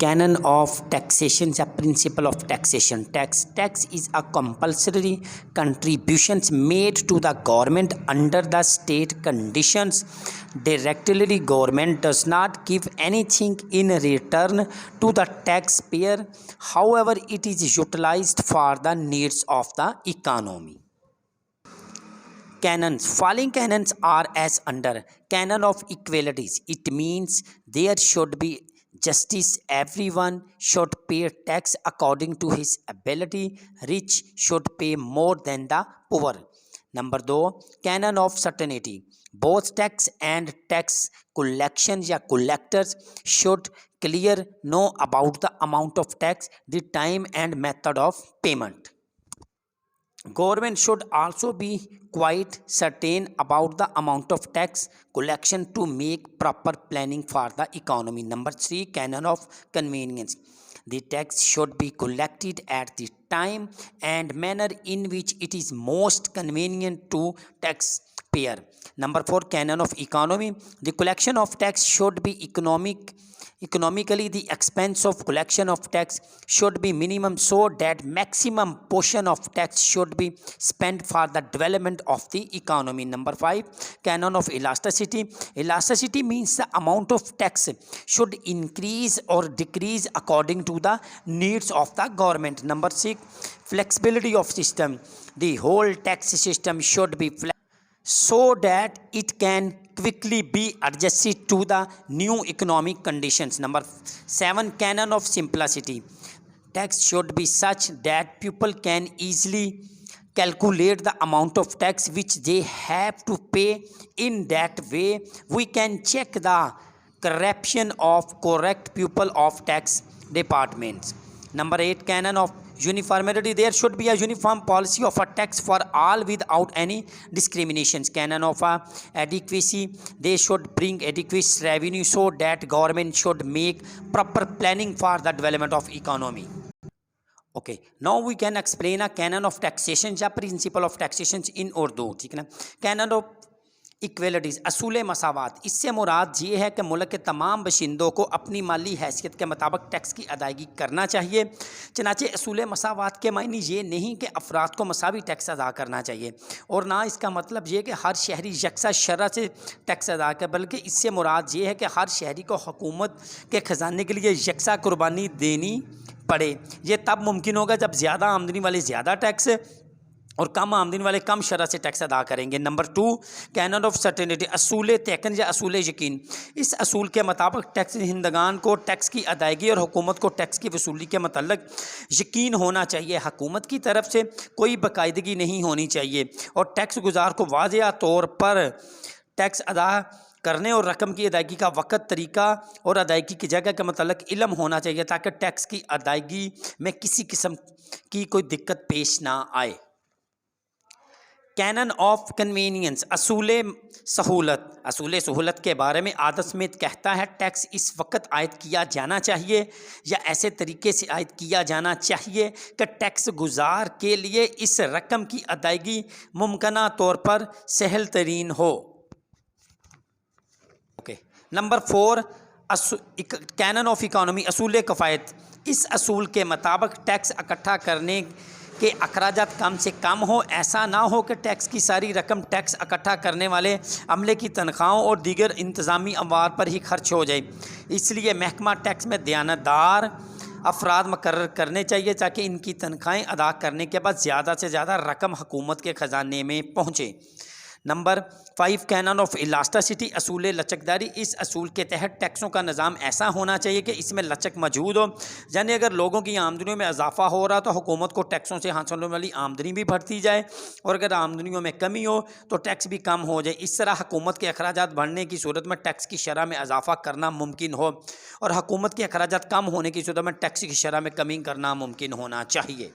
canon of taxation, the principle of taxation. Tax is a compulsory contributions made to the government under the state conditions. Directly, government does not give anything in return to the taxpayer. However, it is utilized for the needs of the economy. Canons. Following canons are as under. Canon of equalities. It means there should be justice. Everyone should pay tax according to his ability. Rich should pay more than the poor. Number 2. Canon of certainty. Both tax and tax collection या collectors should clear know about the amount of tax, the time and method of payment. Government should also be quite certain about the amount of tax collection to make proper planning for the economy. Number 3. Canon of convenience. The tax should be collected at the time and manner in which it is most convenient to taxpayer. Number 4. Canon of economy. The collection of tax should be economically. The expense of collection of tax should be minimum so that maximum portion of tax should be spent for the development of the economy. Number 5. Canon of elasticity. Elasticity means the amount of tax should increase or decrease according to the needs of the government. Number 6. Flexibility of system. The whole tax system should be flexible so that it can quickly be adjusted to the new economic conditions. Number 7. Canon of simplicity. Tax should be such that people can easily calculate the amount of tax which they have to pay. In that way, we can check the corruption of correct people of tax departments. Number 8. Canon of uniformity. There should be a uniform policy of a tax for all without any discriminations. Canon of adequacy. They should bring adequate revenue so that government should make proper planning for the development of economy. Okay, now we can explain a canon of taxation या principle of taxation in Urdu. ठीक है ना. Canon of इक्वलिटीज़, असूल मसावात. इससे मुराद ये है कि मुल्क के तमाम बशिंदों को अपनी माली हैसियत के मुताबिक टैक्स की अदायगी करना चाहिए. चनाचे असूल मसावात के मायने ये नहीं कि अफराद को मसावी टैक्स अदा करना चाहिए और ना इसका मतलब ये कि हर शहरी यकसा शरह से टैक्स अदा करे, बल्कि इससे मुराद ये है कि हर शहरी को हुकूमत के ख़जाने के लिए यकसा कुर्बानी देनी पड़े. ये तब मुमकिन होगा जब ज़्यादा आमदनी वाले ज़्यादा टैक्स और कम आमदनी वाले कम शरह से टैक्स अदा करेंगे. नंबर 2. Canon of certainty. असूल तयक़न या असूल यकीन. इस असूल के मुताबिक टैक्स हिंदगान को टैक्स की अदायगी और हुकूमत को टैक्स की वसूली के मतलब यकीन होना चाहिए. हुकूमत की तरफ से कोई बाकायदगी नहीं होनी चाहिए और टैक्स गुजार को वाज़ेह तौर पर टैक्स अदा करने और रकम की अदायगी का वक़्त, तरीका और अदायगी की जगह के मतलब इल्म होना चाहिए ताकि टैक्स की अदायगी में किसी किस्म की कोई दिक्कत पेश ना आए. Canon of convenience. असूल सहूलत. असूल सहूलत के बारे में आदत समेत कहता है टैक्स इस वक्त आयद किया जाना चाहिए या ऐसे तरीके से आयद किया जाना चाहिए कि टैक्स गुजार के लिए इस रकम की अदायगी मुमकिन तौर पर सहल तरीन हो. Okay. Number 4. Canon of economy. असूल कफ़ायत. इस असूल के मुताबिक टैक्स इकट्ठा करने के अखराजात कम से कम हो. ऐसा ना हो कि टैक्स की सारी रकम टैक्स इकट्ठा करने वाले अमले की तनख्वाहों और दीगर इंतज़ामी अमवार पर ही खर्च हो जाए. इसलिए महकमा टैक्स में दयानतदार अफराद मुकर्रर करने चाहिए ताकि इनकी तनख्वाहें अदा करने के बाद ज़्यादा से ज़्यादा रकम हुकूमत के ख़जाने में पहुँचे. नंबर 5. Canon of elasticity. असूल लचकदारी. इस असूल के तहत टैक्सों का निज़ाम ऐसा होना चाहिए कि इसमें लचक मौजूद हो. यानी अगर लोगों की आमदनियों में इजाफा हो रहा तो हुकूमत को टैक्सों से हासिल होने वाली आमदनी भी बढ़ती जाए और अगर आमदनियों में कमी हो तो टैक्स भी कम हो जाए. इस तरह हुकूमत के अखराजात बढ़ने की सूरत में टैक्स की शरह में इजाफा करना मुमकिन हो और हुकूमत के अखराजात कम होने की सूरत में टैक्स की शरह में कमी करना मुमकिन होना चाहिए.